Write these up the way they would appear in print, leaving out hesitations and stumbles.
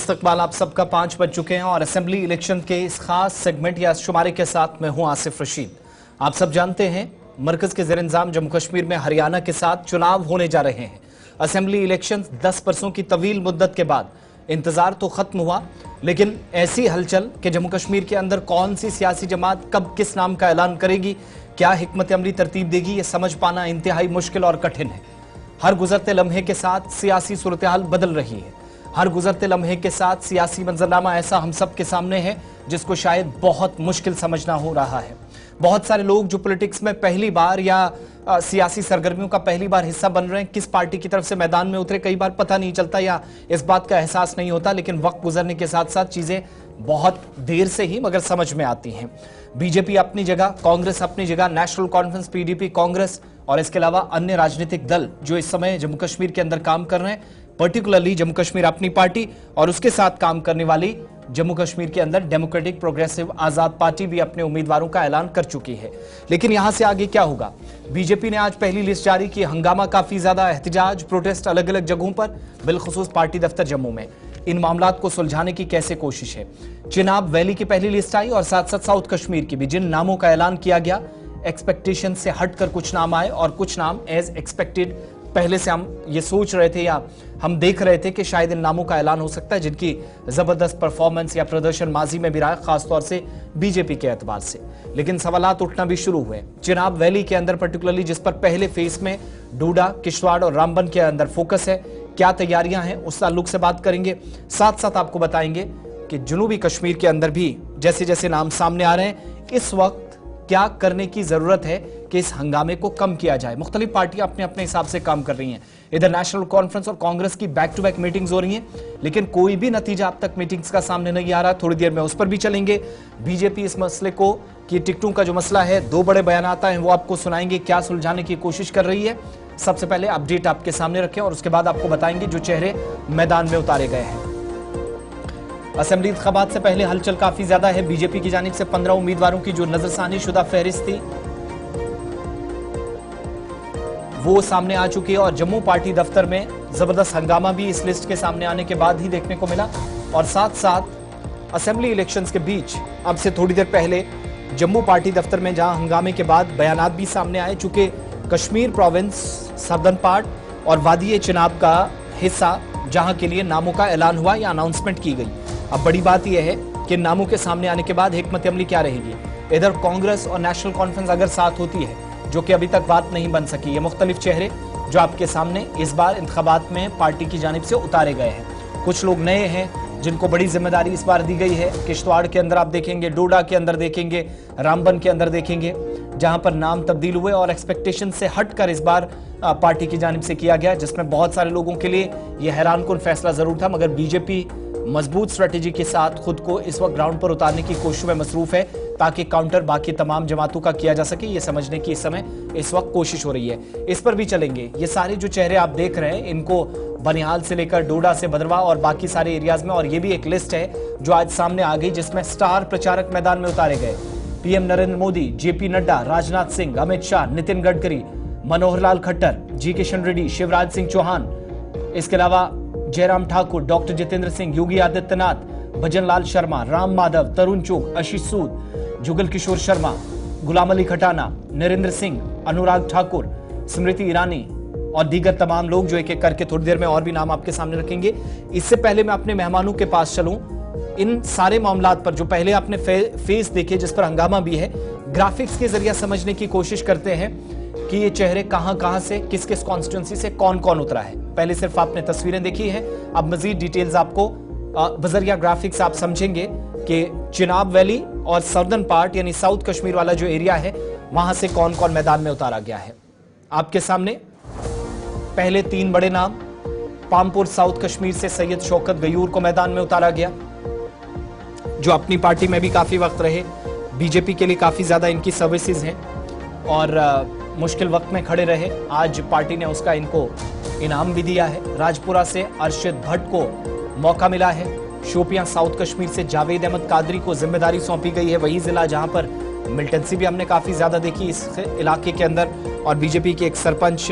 इस्तकबाल आप सबका 5 बज चुके हैं और असेंबली इलेक्शन के इस खास सेगमेंट या शुमारे के साथ मैं हूं आसिफ रशीद। आप सब जानते हैं मरकज के ज़ेर इंतजाम जम्मू कश्मीर में हरियाणा के साथ चुनाव होने जा रहे हैं। असेंबली इलेक्शन 10 बरसों की तवील मुद्दत के बाद इंतजार तो खत्म हुआ, लेकिन ऐसी हलचल कि जम्मू कश्मीर के अंदर कौन सी सियासी जमात कब किस नाम का ऐलान करेगी, क्या हिकमत अमली तरतीब देगी, ये समझ पाना इंतहाई मुश्किल और कठिन है। हर गुजरते लम्हे के साथ सियासी सूरत हाल बदल रही है। हर गुजरते लम्हे के साथ सियासी मंजरनामा ऐसा हम सब के सामने है जिसको शायद बहुत मुश्किल समझना हो रहा है। बहुत सारे लोग जो पॉलिटिक्स में पहली बार या सियासी सरगर्मियों का पहली बार हिस्सा बन रहे हैं, किस पार्टी की तरफ से मैदान में उतरे कई बार पता नहीं चलता या इस बात का एहसास नहीं होता, लेकिन वक्त गुजरने के साथ साथ चीजें बहुत देर से ही मगर समझ में आती हैं। बीजेपी अपनी जगह, कांग्रेस अपनी जगह, नेशनल कॉन्फ्रेंस, पीडीपी, कांग्रेस और इसके अलावा अन्य राजनीतिक दल जो इस समय जम्मू कश्मीर के अंदर काम कर रहे हैं, पर्टिकुलरली जम्मू कश्मीर अपनी पार्टी और उसके साथ काम करने वाली जम्मू कश्मीर के अंदर डेमोक्रेटिक प्रोग्रेसिव आजाद पार्टी भी अपने उम्मीदवारों का ऐलान कर चुकी है। लेकिन यहां से आगे क्या होगा? बीजेपी ने आज पहली लिस्ट जारी की। हंगामा काफी ज्यादा, एहतजाज, प्रोटेस्ट अलग अलग जगहों पर, बिलखुसूस पार्टी दफ्तर जम्मू में। इन मामलात को सुलझाने की कैसे कोशिश है? चिनाब वैली की पहली लिस्ट आई और साथ साथ साउथ कश्मीर की भी, जिन नामों का ऐलान किया गया, एक्सपेक्टेशन से हटकर कुछ नाम आए और कुछ नाम एज एक्सपेक्टेड पहले से हम ये सोच रहे थे या हम देख रहे थे कि शायद इन नामों का ऐलान हो सकता है, जिनकी जबरदस्त परफॉर्मेंस या प्रदर्शन माजी में भी रहा, खासतौर से बीजेपी के एतबार से। लेकिन सवालात उठना भी शुरू हुए। चिनाब वैली के अंदर पर्टिकुलरली, जिस पर पहले फेज में डोडा, किश्तवाड़ और रामबन के अंदर फोकस है, क्या तैयारियां हैं, उस ताल्लुक से बात करेंगे। साथ साथ आपको बताएंगे कि जुनूबी कश्मीर के अंदर भी जैसे जैसे नाम सामने आ रहे हैं, इस वक्त क्या करने की जरूरत है कि इस हंगामे को कम किया जाए। मुख्तलिफ पार्टियां अपने अपने हिसाब से काम कर रही हैं। इधर नेशनल कॉन्फ्रेंस और कांग्रेस की बैक टू बैक मीटिंग्स हो रही हैं, लेकिन कोई भी नतीजा अब तक मीटिंग्स का सामने नहीं आ रहा। थोड़ी देर में उस पर भी चलेंगे। बीजेपी इस मसले को, कि टिकटों का जो मसला है, 2 बड़े बयान हैं, वो आपको सुनाएंगे, क्या सुलझाने की कोशिश कर रही है। सबसे पहले अपडेट आपके सामने रखें और उसके बाद आपको बताएंगे जो चेहरे मैदान में उतारे गए हैं। असेंबली इंतखाबात से पहले हलचल काफी ज्यादा है। बीजेपी की जानिब से 15 उम्मीदवारों की जो नजरसानी शुदा फहरिस्त थी वो सामने आ चुकी है और जम्मू पार्टी दफ्तर में जबरदस्त हंगामा भी इस लिस्ट के सामने आने के बाद ही देखने को मिला। और साथ साथ असेंबली इलेक्शंस के बीच अब से थोड़ी देर पहले जम्मू पार्टी दफ्तर में जहां हंगामे के बाद बयानात भी सामने आए, चूंकि कश्मीर प्रोविंस, सदर्न पार्ट और वादी चिनाब का हिस्सा, जहां के लिए नामों का ऐलान हुआ या अनाउंसमेंट की गई। अब बड़ी बात यह है कि नामों के सामने आने के बाद हिकमत अमली क्या रहेगी। इधर कांग्रेस और नेशनल कॉन्फ्रेंस अगर साथ होती है, जो कि अभी तक बात नहीं बन सकी, ये मुख्तलिफ चेहरे जो आपके सामने इस बार इंतखाबात में पार्टी की जानिब से उतारे गए हैं। कुछ लोग नए हैं जिनको बड़ी जिम्मेदारी इस बार दी गई है। किश्तवाड़ के अंदर आप देखेंगे, डोडा के अंदर देखेंगे, रामबन के अंदर देखेंगे, जहां पर नाम तब्दील हुए और एक्सपेक्टेशन से हटकर इस बार पार्टी की जानिब से किया गया, जिसमें बहुत सारे लोगों के लिए यह हैरानकुन फैसला जरूर था। मगर बीजेपी मजबूत स्ट्रेटेजी के साथ खुद को इस वक्त ग्राउंड पर उतारने की कोशिश में मसरूफ है, ताकि काउंटर बाकी तमाम जमातों का किया जा सके। ये समझने की इस समय इस वक्त कोशिश हो रही है। इस पर भी चलेंगे। ये सारे जो चेहरे आप देख रहे हैं, इनको बनिहाल से लेकर डोडा से भदरवा और बाकी सारे एरियाज में, और ये भी एक लिस्ट है जो आज सामने आ गई, जिसमें स्टार प्रचारक मैदान में उतारे गए। पीएम नरेंद्र मोदी, जेपी नड्डा, राजनाथ सिंह, अमित शाह, नितिन गडकरी, मनोहर लाल खट्टर, जी किशन रेड्डी, शिवराज सिंह चौहान, इसके अलावा जयराम ठाकुर, डॉक्टर जितेंद्र सिंह, योगी आदित्यनाथ, भजन लाल शर्मा, राम माधव, तरुण चुग, आशीष सूद, जुगल किशोर शर्मा, गुलाम अली खटाना, नरेंद्र सिंह, अनुराग ठाकुर, स्मृति ईरानी और दीगर तमाम लोग, जो एक एक करके थोड़ी देर में और भी नाम आपके सामने रखेंगे। इससे पहले मैं अपने मेहमानों के पास चलूं, इन सारे मामलात पर जो पहले आपने फेस देखे, जिस पर हंगामा भी है, ग्राफिक्स के जरिए समझने की कोशिश करते हैं कि ये चेहरे कहां से, किस किस कॉन्स्टिट्यूंसी से कौन कौन उतरा है। पहले सिर्फ आपने तस्वीरें देखी हैं, अब मजीद डिटेल्स आपको बजरिया ग्राफिक्स आप समझेंगे कि चिनाब वैली और सदर्न पार्ट यानी साउथ कश्मीर वाला जो एरिया है, वहां से कौन कौन मैदान में उतारा गया है। आपके सामने पहले 3 बड़े नाम। पामपुर साउथ कश्मीर से सैयद शौकत गयूर को मैदान में उतारा गया, जो अपनी पार्टी में भी काफी वक्त रहे, बीजेपी के लिए काफी ज्यादा इनकी सर्विसेज हैं और मुश्किल वक्त में खड़े रहे। आज पार्टी ने उसका इनको इनाम भी दिया है। राजपुरा से अरशद भट्ट को मौका मिला है। शोपियां साउथ कश्मीर से जावेद अहमद कादरी को जिम्मेदारी सौंपी गई है, वही जिला जहां पर मिलिटेंसी भी हमने काफी ज्यादा देखी इस इलाके के अंदर, और बीजेपी के एक सरपंच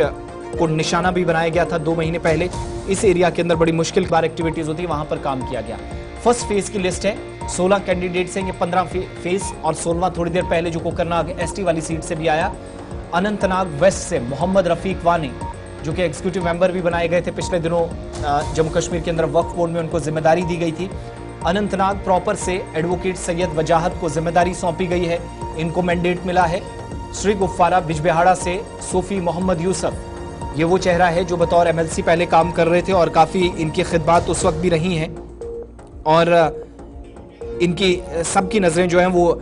को निशाना भी बनाया गया था 2 महीने पहले। इस एरिया के अंदर बड़ी मुश्किल बार एक्टिविटीज होती है, वहां पर काम किया गया। फर्स्ट फेज की लिस्ट है, 16 कैंडिडेट्स हैं, ये 15 फेज और 16वां थोड़ी देर पहले जो कोकरनाग एसटी वाली सीट से भी आया। अनंतनाग वेस्ट से मोहम्मद रफीक वानी जो कि एग्जीक्यूटिव मेंबर भी बनाए गए थे पिछले दिनों, जम्मू कश्मीर के अंदर वक्फ बोर्ड में उनको जिम्मेदारी दी गई थी। अनंतनाग प्रॉपर से एडवोकेट सैयद वजाहत को जिम्मेदारी सौंपी गई है, इनको मैंडेट मिला है। श्री गुफ्फारा बिजबिहाड़ा से सोफी मोहम्मद यूसुफ, ये वो चेहरा है जो बतौर एमएलसी पहले काम कर रहे थे और काफी इनकी खिदमत उस वक्त भी रही हैं और इनकी सबकी नजरें जो हैं वो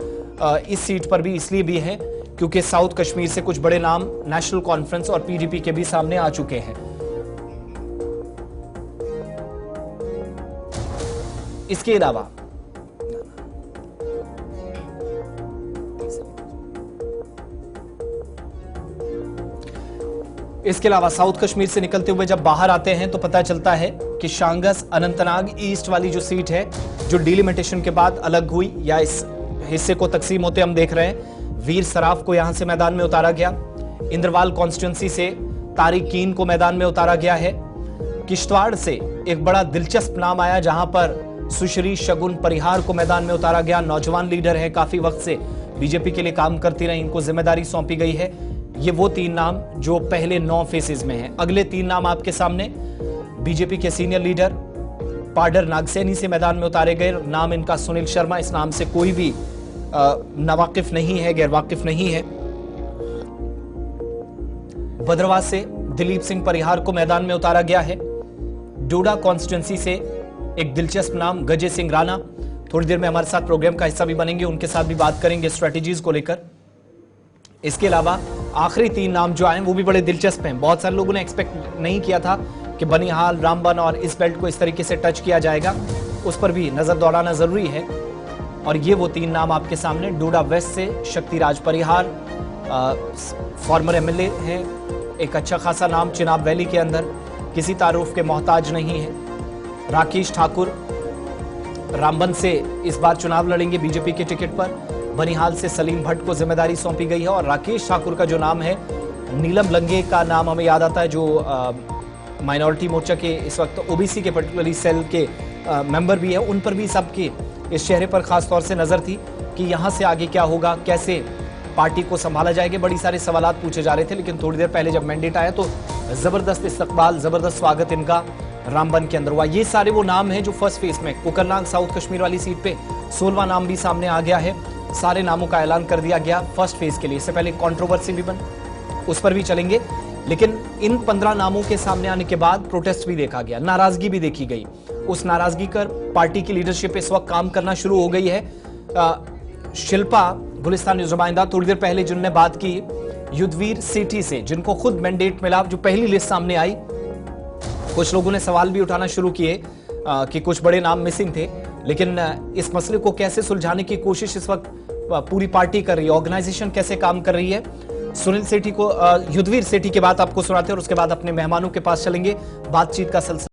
इस सीट पर भी इसलिए भी हैं क्योंकि साउथ कश्मीर से कुछ बड़े नाम नेशनल कॉन्फ्रेंस और पीडीपी के भी सामने आ चुके हैं। इसके अलावा साउथ कश्मीर से निकलते हुए जब बाहर आते हैं तो पता चलता है कि शांगस अनंतनाग ईस्ट वाली जो सीट है जो डिलिमिटेशन के बाद अलग हुई या इस हिस्से को तकसीम होते हम देख रहे हैं, वीर सराफ को यहां से मैदान में उतारा गया। इंद्रवाल कॉन्स्टिट्यूंसी से तारिक कीन को मैदान में उतारा गया है। किश्तवाड़ से एक बड़ा दिलचस्प नाम आया जहां पर सुश्री शगुन परिहार को मैदान में उतारा गया। नौजवान लीडर है, काफी वक्त से बीजेपी के लिए काम करती रही, इनको जिम्मेदारी सौंपी गई है। ये वो 3 नाम जो पहले 9 फेसेस में हैं। अगले 3 नाम आपके सामने, बीजेपी के सीनियर लीडर पाडर नागसैनी से मैदान में उतारे गए। नाम इनका सुनील शर्मा, इस नाम से कोई भी नावाकिफ नहीं है, गैर वाकिफ नहीं है। भद्रवाह से दिलीप सिंह परिहार को मैदान में उतारा गया है। डोडा कॉन्स्टिट्यूंसी से एक दिलचस्प नाम गजे सिंह राणा, थोड़ी देर में हमारे साथ प्रोग्राम का हिस्सा भी बनेंगे, उनके साथ भी बात करेंगे स्ट्रेटेजीज को लेकर। इसके अलावा आखिरी 3 नाम जो आए वो भी बड़े दिलचस्प हैं। बहुत सारे लोगों ने एक्सपेक्ट नहीं किया था कि बनिहाल, रामबन और इस बेल्ट को इस तरीके से टच किया जाएगा, उस पर भी नजर दौड़ाना जरूरी है। और ये वो 3 नाम आपके सामने, डोडा वेस्ट से शक्तिराज परिहार, फॉर्मर एमएलए है, एक अच्छा खासा नाम चिनाब वैली के अंदर, किसी तारुफ के मोहताज नहीं है। राकेश ठाकुर रामबन से इस बार चुनाव लड़ेंगे बीजेपी के टिकट पर। बनिहाल से सलीम भट्ट को जिम्मेदारी सौंपी गई है और राकेश ठाकुर का जो नाम है, नीलम लंगे का नाम हमें याद आता है जो माइनॉरिटी मोर्चा के इस वक्त ओबीसी के पर्टिकुलरली सेल के मेंबर भी है, उन पर भी सबके इस चेहरे पर खास तौर से नजर थी कि यहां से आगे क्या होगा, कैसे पार्टी को संभाला जाएगा। बड़ी सारे सवाल पूछे जा रहे थे, लेकिन थोड़ी देर पहले जब मैंडेट आया तो जबरदस्त इस्तकबाल, जबरदस्त स्वागत इनका रामबन के अंदर हुआ। ये सारे वो नाम हैं जो फर्स्ट फेज में कोकरनाग साउथ कश्मीर वाली सीट पे 16वां नाम भी सामने आ गया है। सारे नामों का ऐलान कर दिया गया फर्स्ट फेज के लिए। इससे पहले कंट्रोवर्सी भी बन, उस पर भी चलेंगे, लेकिन इन 15 नामों के सामने आने के बाद प्रोटेस्ट भी देखा गया, नाराजगी भी देखी गई। उस नाराजगी कर पार्टी की लीडरशिप इस वक्त काम करना शुरू हो गई है। शिल्पा गुलिस्तान न्यूज़ नुमाइंदा थोड़ी देर पहले जिन्होंने बात की युद्धवीर सेठी से, जिनको खुद मैंडेट मिला, जो पहली लिस्ट सामने आई, कुछ लोगों ने सवाल भी उठाना शुरू किए कि कुछ बड़े नाम मिसिंग थे, लेकिन इस मसले को कैसे सुलझाने की कोशिश इस वक्त पूरी पार्टी कर रही है, ऑर्गेनाइजेशन कैसे काम कर रही है। सुनील सेठी को, युद्धवीर सेठी की बात आपको सुनाते हैं और उसके बाद अपने मेहमानों के पास चलेंगे। बातचीत का सिलसिला